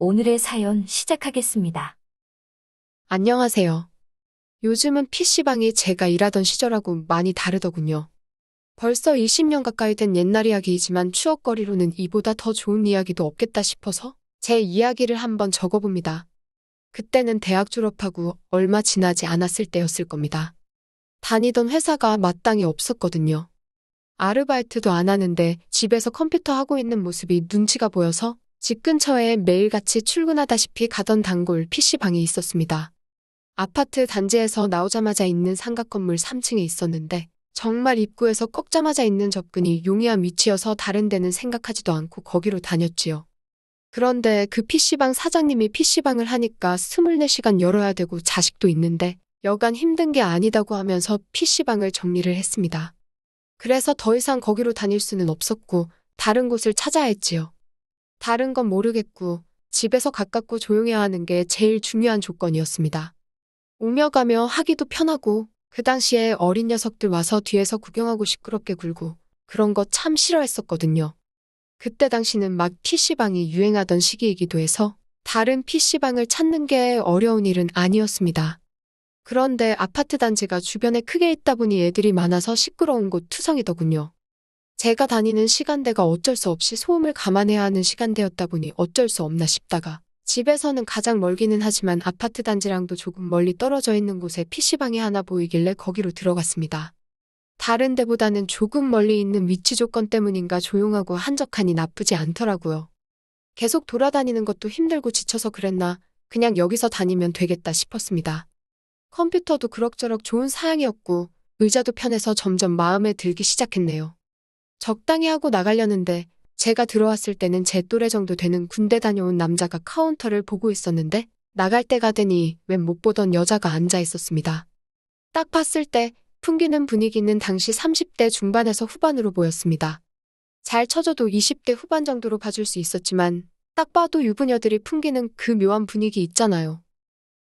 오늘의 사연 시작하겠습니다. 안녕하세요. 요즘은 PC방이 제가 일하던 시절하고 많이 다르더군요. 벌써 20년 가까이 된 옛날 이야기이지만 추억거리로는 이보다 더 좋은 이야기도 없겠다 싶어서 제 이야기를 한번 적어봅니다. 그때는 대학 졸업하고 얼마 지나지 않았을 때였을 겁니다. 다니던 회사가 마땅히 없었거든요. 아르바이트도 안 하는데 집에서 컴퓨터 하고 있는 모습이 눈치가 보여서 집 근처에 매일같이 출근하다시피 가던 단골 PC방이 있었습니다. 아파트 단지에서 나오자마자 있는 삼각건물 3층에 있었는데 정말 입구에서 꺾자마자 있는 접근이 용이한 위치여서 다른 데는 생각하지도 않고 거기로 다녔지요. 그런데 그 PC방 사장님이 PC방을 하니까 24시간 열어야 되고 자식도 있는데 여간 힘든 게 아니다고 하면서 PC방을 정리를 했습니다. 그래서 더 이상 거기로 다닐 수는 없었고 다른 곳을 찾아야 했지요. 다른 건 모르겠고 집에서 가깝고 조용해야 하는 게 제일 중요한 조건이었습니다. 오며 가며 하기도 편하고 그 당시에 어린 녀석들 와서 뒤에서 구경하고 시끄럽게 굴고 그런 거 참 싫어했었거든요. 그때 당시는 막 PC방이 유행하던 시기이기도 해서 다른 PC방을 찾는 게 어려운 일은 아니었습니다. 그런데 아파트 단지가 주변에 크게 있다 보니 애들이 많아서 시끄러운 곳 투성이더군요. 제가 다니는 시간대가 어쩔 수 없이 소음을 감안해야 하는 시간대였다 보니 어쩔 수 없나 싶다가 집에서는 가장 멀기는 하지만 아파트 단지랑도 조금 멀리 떨어져 있는 곳에 PC방이 하나 보이길래 거기로 들어갔습니다. 다른 데보다는 조금 멀리 있는 위치 조건 때문인가 조용하고 한적하니 나쁘지 않더라고요. 계속 돌아다니는 것도 힘들고 지쳐서 그랬나 그냥 여기서 다니면 되겠다 싶었습니다. 컴퓨터도 그럭저럭 좋은 사양이었고 의자도 편해서 점점 마음에 들기 시작했네요. 적당히 하고 나가려는데 제가 들어왔을 때는 제 또래 정도 되는 군대 다녀온 남자가 카운터를 보고 있었는데 나갈 때가 되니 웬 못 보던 여자가 앉아 있었습니다. 딱 봤을 때 풍기는 분위기는 당시 30대 중반에서 후반으로 보였습니다. 잘 쳐줘도 20대 후반 정도로 봐줄 수 있었지만 딱 봐도 유부녀들이 풍기는 그 묘한 분위기 있잖아요.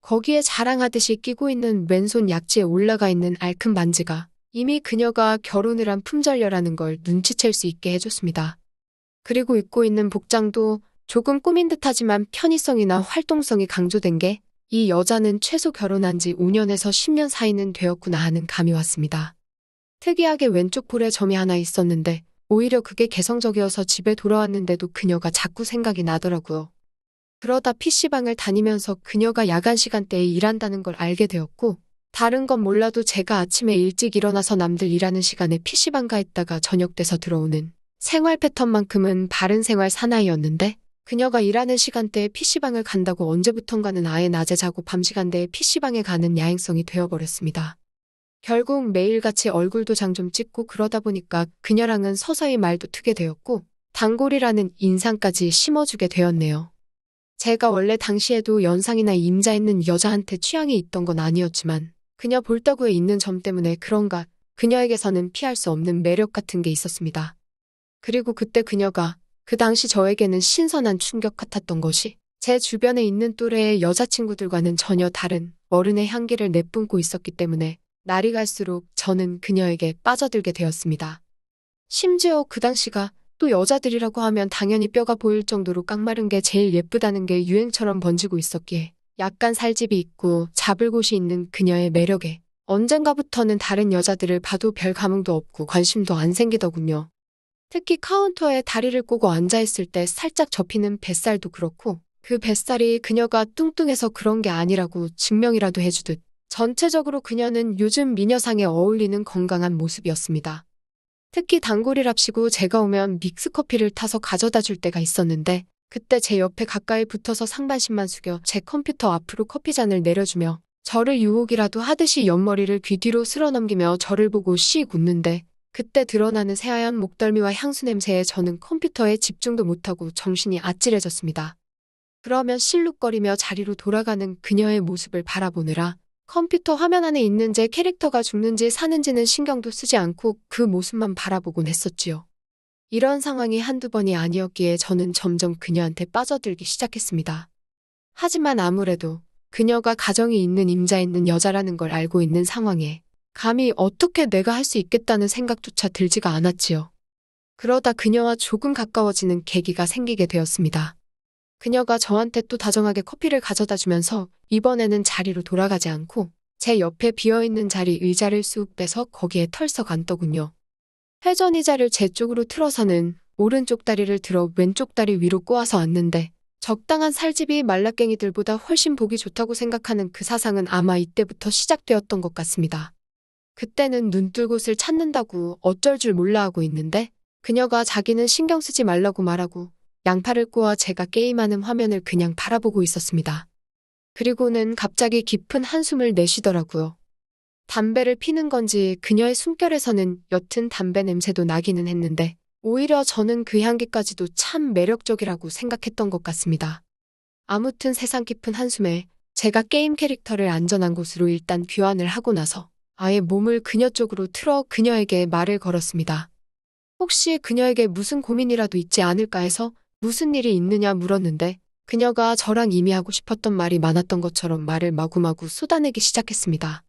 거기에 자랑하듯이 끼고 있는 왼손 약지에 올라가 있는 알큰 반지가 이미 그녀가 결혼을 한 품절녀라는 걸 눈치챌 수 있게 해줬습니다. 그리고 입고 있는 복장도 조금 꾸민 듯하지만 편의성이나 활동성이 강조된 게 이 여자는 최소 결혼한 지 5년에서 10년 사이는 되었구나 하는 감이 왔습니다. 특이하게 왼쪽 볼에 점이 하나 있었는데 오히려 그게 개성적이어서 집에 돌아왔는데도 그녀가 자꾸 생각이 나더라고요. 그러다 PC방을 다니면서 그녀가 야간 시간대에 일한다는 걸 알게 되었고 다른 건 몰라도 제가 아침에 일찍 일어나서 남들 일하는 시간에 PC방 가 있다가 저녁 돼서 들어오는 생활 패턴만큼은 바른 생활 사나이였는데 그녀가 일하는 시간대에 PC방을 간다고 언제부턴가는 아예 낮에 자고 밤 시간대에 PC방에 가는 야행성이 되어버렸습니다. 결국 매일같이 얼굴도 장 좀 찍고 그러다 보니까 그녀랑은 서서히 말도 트게 되었고 단골이라는 인상까지 심어주게 되었네요. 제가 원래 당시에도 연상이나 임자 있는 여자한테 취향이 있던 건 아니었지만 그녀 볼따구에 있는 점 때문에 그런가 그녀에게서는 피할 수 없는 매력 같은 게 있었습니다. 그리고 그때 그녀가 그 당시 저에게는 신선한 충격 같았던 것이 제 주변에 있는 또래의 여자친구들과는 전혀 다른 어른의 향기를 내뿜고 있었기 때문에 날이 갈수록 저는 그녀에게 빠져들게 되었습니다. 심지어 그 당시가 또 여자들이라고 하면 당연히 뼈가 보일 정도로 깡마른 게 제일 예쁘다는 게 유행처럼 번지고 있었기에 약간 살집이 있고 잡을 곳이 있는 그녀의 매력에 언젠가부터는 다른 여자들을 봐도 별 감흥도 없고 관심도 안 생기더군요. 특히 카운터에 다리를 꼬고 앉아있을 때 살짝 접히는 뱃살도 그렇고 그 뱃살이 그녀가 뚱뚱해서 그런 게 아니라고 증명이라도 해주듯 전체적으로 그녀는 요즘 미녀상에 어울리는 건강한 모습이었습니다. 특히 단골이랍시고 제가 오면 믹스커피를 타서 가져다 줄 때가 있었는데 그때 제 옆에 가까이 붙어서 상반신만 숙여 제 컴퓨터 앞으로 커피잔을 내려주며 저를 유혹이라도 하듯이 옆머리를 귀 뒤로 쓸어넘기며 저를 보고 씩 웃는데 그때 드러나는 새하얀 목덜미와 향수 냄새에 저는 컴퓨터에 집중도 못하고 정신이 아찔해졌습니다. 그러면 실룩거리며 자리로 돌아가는 그녀의 모습을 바라보느라 컴퓨터 화면 안에 있는 제 캐릭터가 죽는지 사는지는 신경도 쓰지 않고 그 모습만 바라보곤 했었지요. 이런 상황이 한두 번이 아니었기에 저는 점점 그녀한테 빠져들기 시작했습니다. 하지만 아무래도 그녀가 가정이 있는 임자 있는 여자라는 걸 알고 있는 상황에 감히 어떻게 내가 할 수 있겠다는 생각조차 들지가 않았지요. 그러다 그녀와 조금 가까워지는 계기가 생기게 되었습니다. 그녀가 저한테 또 다정하게 커피를 가져다 주면서 이번에는 자리로 돌아가지 않고 제 옆에 비어있는 자리 의자를 쑥 빼서 거기에 털썩 앉더군요. 회전 의자를 제 쪽으로 틀어서는 오른쪽 다리를 들어 왼쪽 다리 위로 꼬아서 앉는데 적당한 살집이 말라깽이들보다 훨씬 보기 좋다고 생각하는 그 사상은 아마 이때부터 시작되었던 것 같습니다. 그때는 눈 뜰 곳을 찾는다고 어쩔 줄 몰라 하고 있는데 그녀가 자기는 신경 쓰지 말라고 말하고 양팔을 꼬아 제가 게임하는 화면을 그냥 바라보고 있었습니다. 그리고는 갑자기 깊은 한숨을 내쉬더라고요. 담배를 피는 건지 그녀의 숨결에서는 옅은 담배 냄새도 나기는 했는데 오히려 저는 그 향기까지도 참 매력적이라고 생각했던 것 같습니다. 아무튼 세상 깊은 한숨에 제가 게임 캐릭터를 안전한 곳으로 일단 귀환을 하고 나서 아예 몸을 그녀 쪽으로 틀어 그녀에게 말을 걸었습니다. 혹시 그녀에게 무슨 고민이라도 있지 않을까 해서 무슨 일이 있느냐 물었는데 그녀가 저랑 이미 하고 싶었던 말이 많았던 것처럼 말을 마구마구 쏟아내기 시작했습니다.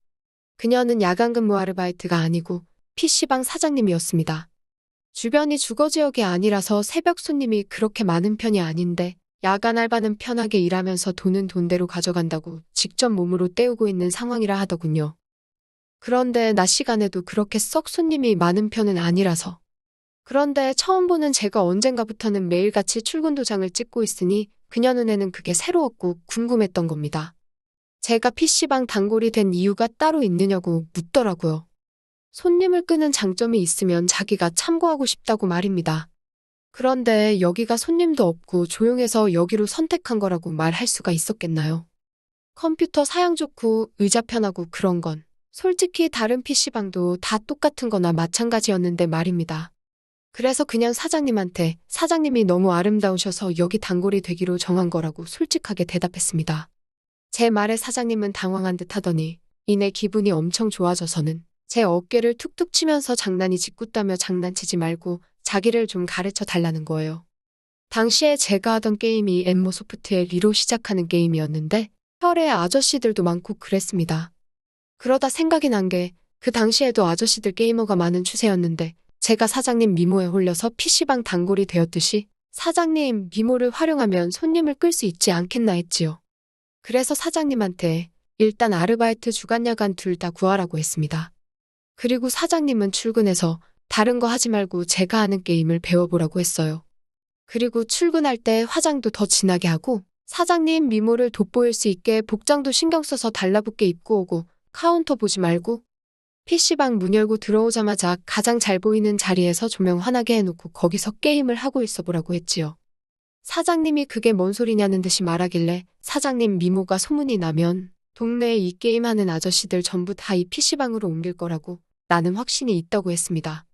그녀는 야간 근무 아르바이트가 아니고 PC방 사장님이었습니다. 주변이 주거지역이 아니라서 새벽 손님이 그렇게 많은 편이 아닌데 야간 알바는 편하게 일하면서 돈은 돈대로 가져간다고 직접 몸으로 때우고 있는 상황이라 하더군요. 그런데 낮 시간에도 그렇게 썩 손님이 많은 편은 아니라서. 그런데 처음 보는 제가 언젠가부터는 매일같이 출근 도장을 찍고 있으니 그녀 눈에는 그게 새로웠고 궁금했던 겁니다. 제가 PC방 단골이 된 이유가 따로 있느냐고 묻더라고요. 손님을 끄는 장점이 있으면 자기가 참고하고 싶다고 말입니다. 그런데 여기가 손님도 없고 조용해서 여기로 선택한 거라고 말할 수가 있었겠나요? 컴퓨터 사양 좋고 의자 편하고 그런 건 솔직히 다른 PC방도 다 똑같은 거나 마찬가지였는데 말입니다. 그래서 그냥 사장님한테 사장님이 너무 아름다우셔서 여기 단골이 되기로 정한 거라고 솔직하게 대답했습니다. 제 말에 사장님은 당황한 듯 하더니 이내 기분이 엄청 좋아져서는 제 어깨를 툭툭 치면서 장난이 짓궂다며 장난치지 말고 자기를 좀 가르쳐 달라는 거예요. 당시에 제가 하던 게임이 엠모소프트의 리로 시작하는 게임이었는데 혈의 아저씨들도 많고 그랬습니다. 그러다 생각이 난 게 그 당시에도 아저씨들 게이머가 많은 추세였는데 제가 사장님 미모에 홀려서 PC방 단골이 되었듯이 사장님 미모를 활용하면 손님을 끌 수 있지 않겠나 했지요. 그래서 사장님한테 일단 아르바이트 주간 야간 둘 다 구하라고 했습니다. 그리고 사장님은 출근해서 다른 거 하지 말고 제가 하는 게임을 배워보라고 했어요. 그리고 출근할 때 화장도 더 진하게 하고 사장님 미모를 돋보일 수 있게 복장도 신경 써서 달라붙게 입고 오고 카운터 보지 말고 PC방 문 열고 들어오자마자 가장 잘 보이는 자리에서 조명 환하게 해놓고 거기서 게임을 하고 있어 보라고 했지요. 사장님이 그게 뭔 소리냐는 듯이 말하길래 사장님 미모가 소문이 나면 동네에 이 게임하는 아저씨들 전부 다 이 PC방으로 옮길 거라고 나는 확신이 있다고 했습니다.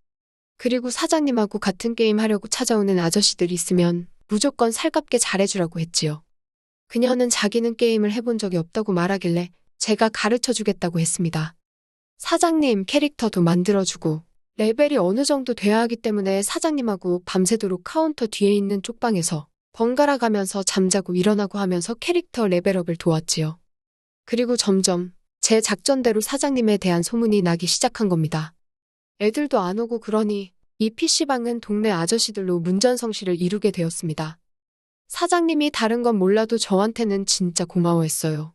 그리고 사장님하고 같은 게임 하려고 찾아오는 아저씨들 있으면 무조건 살갑게 잘해주라고 했지요. 그녀는 자기는 게임을 해본 적이 없다고 말하길래 제가 가르쳐 주겠다고 했습니다. 사장님 캐릭터도 만들어주고 레벨이 어느 정도 돼야 하기 때문에 사장님하고 밤새도록 카운터 뒤에 있는 쪽방에서 번갈아 가면서 잠자고 일어나고 하면서 캐릭터 레벨업을 도왔지요. 그리고 점점 제 작전대로 사장님에 대한 소문이 나기 시작한 겁니다. 애들도 안 오고 그러니 이 PC방은 동네 아저씨들로 문전성시를 이루게 되었습니다. 사장님이 다른 건 몰라도 저한테는 진짜 고마워했어요.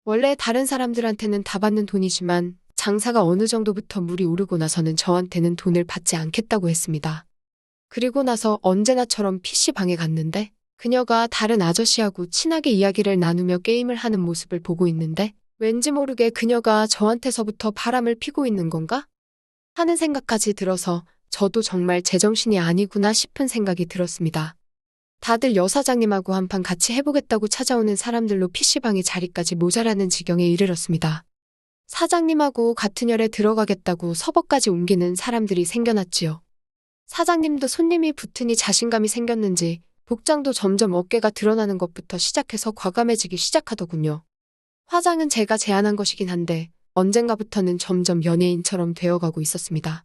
원래 다른 사람들한테는 다 받는 돈이지만 장사가 어느 정도부터 물이 오르고 나서는 저한테는 돈을 받지 않겠다고 했습니다. 그리고 나서 언제나처럼 PC방에 갔는데 그녀가 다른 아저씨하고 친하게 이야기를 나누며 게임을 하는 모습을 보고 있는데 왠지 모르게 그녀가 저한테서부터 바람을 피고 있는 건가? 하는 생각까지 들어서 저도 정말 제정신이 아니구나 싶은 생각이 들었습니다. 다들 여사장님하고 한판 같이 해보겠다고 찾아오는 사람들로 PC방의 자리까지 모자라는 지경에 이르렀습니다. 사장님하고 같은 열에 들어가겠다고 서버까지 옮기는 사람들이 생겨났지요. 사장님도 손님이 붙으니 자신감이 생겼는지 복장도 점점 어깨가 드러나는 것부터 시작해서 과감해지기 시작하더군요. 화장은 제가 제안한 것이긴 한데 언젠가부터는 점점 연예인처럼 되어가고 있었습니다.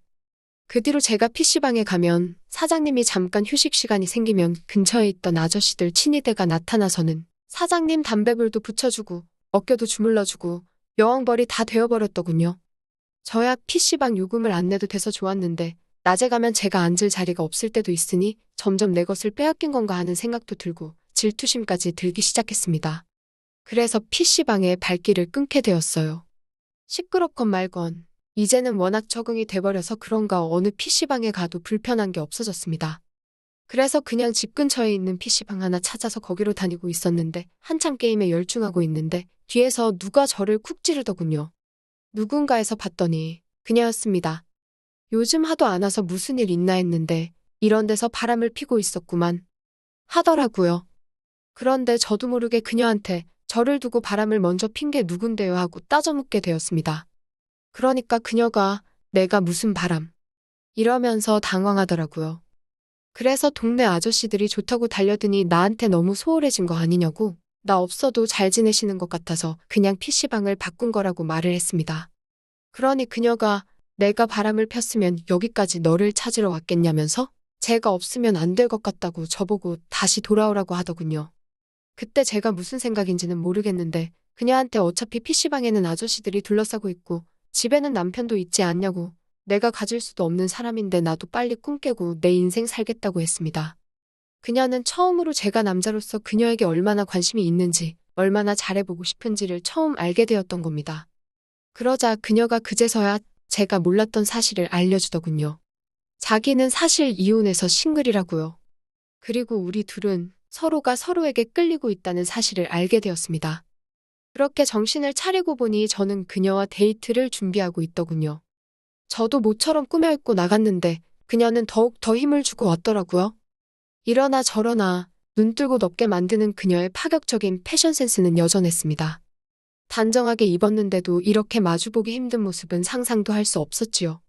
그 뒤로 제가 PC방에 가면 사장님이 잠깐 휴식 시간이 생기면 근처에 있던 아저씨들 친위대가 나타나서는 사장님 담배불도 붙여주고 어깨도 주물러주고 여왕벌이 다 되어버렸더군요. 저야 PC방 요금을 안 내도 돼서 좋았는데 낮에 가면 제가 앉을 자리가 없을 때도 있으니 점점 내 것을 빼앗긴 건가 하는 생각도 들고 질투심까지 들기 시작했습니다. 그래서 PC방에 발길을 끊게 되었어요. 시끄럽건 말건 이제는 워낙 적응이 돼버려서 그런가 어느 PC방에 가도 불편한 게 없어졌습니다. 그래서 그냥 집 근처에 있는 PC방 하나 찾아서 거기로 다니고 있었는데 한참 게임에 열중하고 있는데 뒤에서 누가 저를 쿡 찌르더군요. 누군가에서 봤더니 그녀였습니다. 요즘 하도 안 와서 무슨 일 있나 했는데 이런 데서 바람을 피고 있었구만 하더라고요. 그런데 저도 모르게 그녀한테 저를 두고 바람을 먼저 핀 게 누군데요 하고 따져묻게 되었습니다. 그러니까 그녀가 내가 무슨 바람 이러면서 당황하더라고요. 그래서 동네 아저씨들이 좋다고 달려드니 나한테 너무 소홀해진 거 아니냐고 나 없어도 잘 지내시는 것 같아서 그냥 PC방을 바꾼 거라고 말을 했습니다. 그러니 그녀가 내가 바람을 폈으면 여기까지 너를 찾으러 왔겠냐면서 제가 없으면 안 될 것 같다고 저보고 다시 돌아오라고 하더군요. 그때 제가 무슨 생각인지는 모르겠는데 그녀한테 어차피 PC방에는 아저씨들이 둘러싸고 있고 집에는 남편도 있지 않냐고 내가 가질 수도 없는 사람인데 나도 빨리 꿈 깨고 내 인생 살겠다고 했습니다. 그녀는 처음으로 제가 남자로서 그녀에게 얼마나 관심이 있는지 얼마나 잘해보고 싶은지를 처음 알게 되었던 겁니다. 그러자 그녀가 그제서야 제가 몰랐던 사실을 알려주더군요. 자기는 사실 이혼해서 싱글이라고요. 그리고 우리 둘은 서로가 서로에게 끌리고 있다는 사실을 알게 되었습니다. 그렇게 정신을 차리고 보니 저는 그녀와 데이트를 준비하고 있더군요. 저도 모처럼 꾸며입고 나갔는데 그녀는 더욱 더 힘을 주고 왔더라고요. 이러나 저러나 눈뜨고 덮게 만드는 그녀의 파격적인 패션 센스는 여전했습니다. 단정하게 입었는데도 이렇게 마주보기 힘든 모습은 상상도 할 수 없었지요.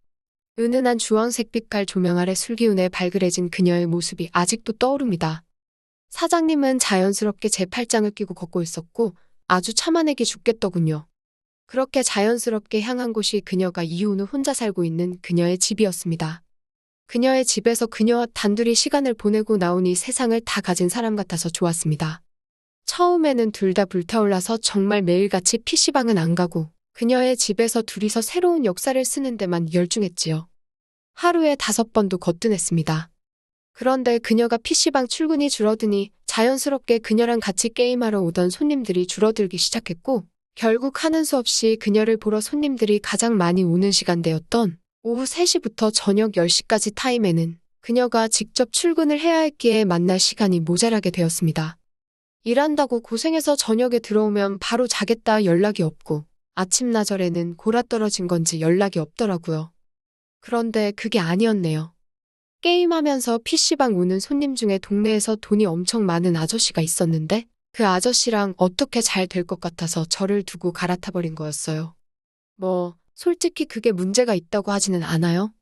은은한 주황색 빛깔 조명 아래 술기운에 발그레진 그녀의 모습이 아직도 떠오릅니다. 사장님은 자연스럽게 제 팔짱을 끼고 걷고 있었고 아주 참아내기 죽겠더군요. 그렇게 자연스럽게 향한 곳이 그녀가 이혼 후 혼자 살고 있는 그녀의 집이었습니다. 그녀의 집에서 그녀와 단둘이 시간을 보내고 나오니 세상을 다 가진 사람 같아서 좋았습니다. 처음에는 둘 다 불타올라서 정말 매일같이 PC방은 안 가고 그녀의 집에서 둘이서 새로운 역사를 쓰는 데만 열중했지요. 하루에 5번도 거뜬했습니다. 그런데 그녀가 PC방 출근이 줄어드니 자연스럽게 그녀랑 같이 게임하러 오던 손님들이 줄어들기 시작했고 결국 하는 수 없이 그녀를 보러 손님들이 가장 많이 오는 시간대였던 오후 3시부터 저녁 10시까지 타임에는 그녀가 직접 출근을 해야 했기에 만날 시간이 모자라게 되었습니다. 일한다고 고생해서 저녁에 들어오면 바로 자겠다 연락이 없고 아침나절에는 골아떨어진 건지 연락이 없더라고요. 그런데 그게 아니었네요. 게임하면서 PC방 오는 손님 중에 동네에서 돈이 엄청 많은 아저씨가 있었는데 그 아저씨랑 어떻게 잘 될 것 같아서 저를 두고 갈아타버린 거였어요. 솔직히 그게 문제가 있다고 하지는 않아요.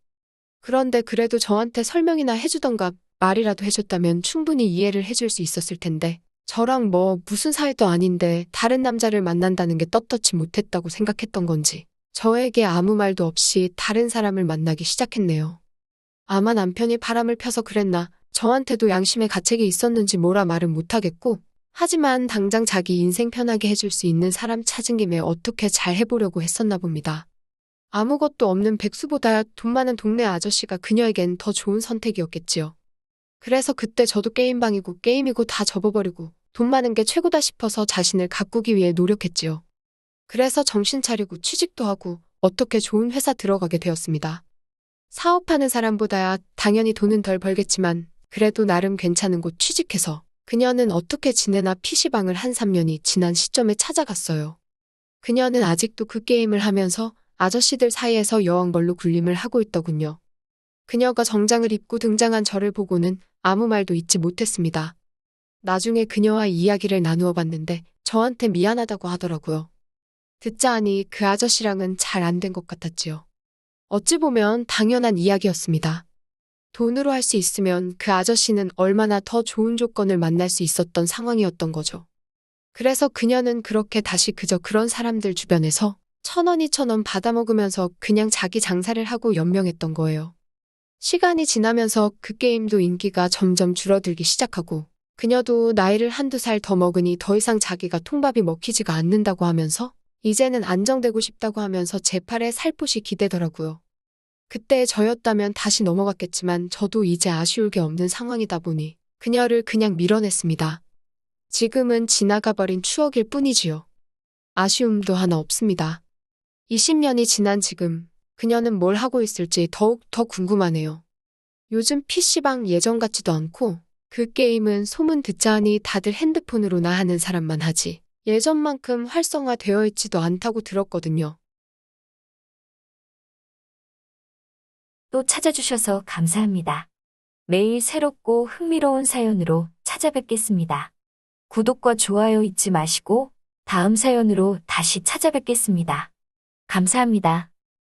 그런데 그래도 저한테 설명이나 해주던가 말이라도 해줬다면 충분히 이해를 해줄 수 있었을 텐데 저랑 무슨 사이도 아닌데 다른 남자를 만난다는 게 떳떳지 못했다고 생각했던 건지 저에게 아무 말도 없이 다른 사람을 만나기 시작했네요. 아마 남편이 바람을 펴서 그랬나 저한테도 양심의 가책이 있었는지 뭐라 말은 못하겠고 하지만 당장 자기 인생 편하게 해줄 수 있는 사람 찾은 김에 어떻게 잘 해보려고 했었나 봅니다. 아무것도 없는 백수보다 돈 많은 동네 아저씨가 그녀에겐 더 좋은 선택이었겠지요. 그래서 그때 저도 게임방이고 게임이고 다 접어버리고 돈 많은 게 최고다 싶어서 자신을 가꾸기 위해 노력했지요. 그래서 정신 차리고 취직도 하고 어떻게 좋은 회사 들어가게 되었습니다. 사업하는 사람보다야 당연히 돈은 덜 벌겠지만 그래도 나름 괜찮은 곳 취직해서 그녀는 어떻게 지내나 PC방을 한 3년이 지난 시점에 찾아갔어요. 그녀는 아직도 그 게임을 하면서 아저씨들 사이에서 여왕벌로 군림을 하고 있더군요. 그녀가 정장을 입고 등장한 저를 보고는 아무 말도 잊지 못했습니다. 나중에 그녀와 이야기를 나누어 봤는데 저한테 미안하다고 하더라고요. 듣자 하니 그 아저씨랑은 잘 안 된 것 같았지요. 어찌 보면 당연한 이야기였습니다. 돈으로 할 수 있으면 그 아저씨는 얼마나 더 좋은 조건을 만날 수 있었던 상황이었던 거죠. 그래서 그녀는 그렇게 다시 그저 그런 사람들 주변에서 1,000원, 2,000원 받아먹으면서 그냥 자기 장사를 하고 연명했던 거예요. 시간이 지나면서 그 게임도 인기가 점점 줄어들기 시작하고 그녀도 나이를 1~2살 더 먹으니 더 이상 자기가 통밥이 먹히지가 않는다고 하면서 이제는 안정되고 싶다고 하면서 제 팔에 살포시 기대더라고요. 그때 저였다면 다시 넘어갔겠지만 저도 이제 아쉬울 게 없는 상황이다 보니 그녀를 그냥 밀어냈습니다. 지금은 지나가버린 추억일 뿐이지요. 아쉬움도 하나 없습니다. 20년이 지난 지금 그녀는 뭘 하고 있을지 더욱 더 궁금하네요. 요즘 PC방 예전 같지도 않고 그 게임은 소문 듣자 하니 다들 핸드폰으로나 하는 사람만 하지 예전만큼 활성화되어 있지도 않다고 들었거든요. 또 찾아주셔서 감사합니다. 매일 새롭고 흥미로운 사연으로 찾아뵙겠습니다. 구독과 좋아요 잊지 마시고 다음 사연으로 다시 찾아뵙겠습니다. 감사합니다.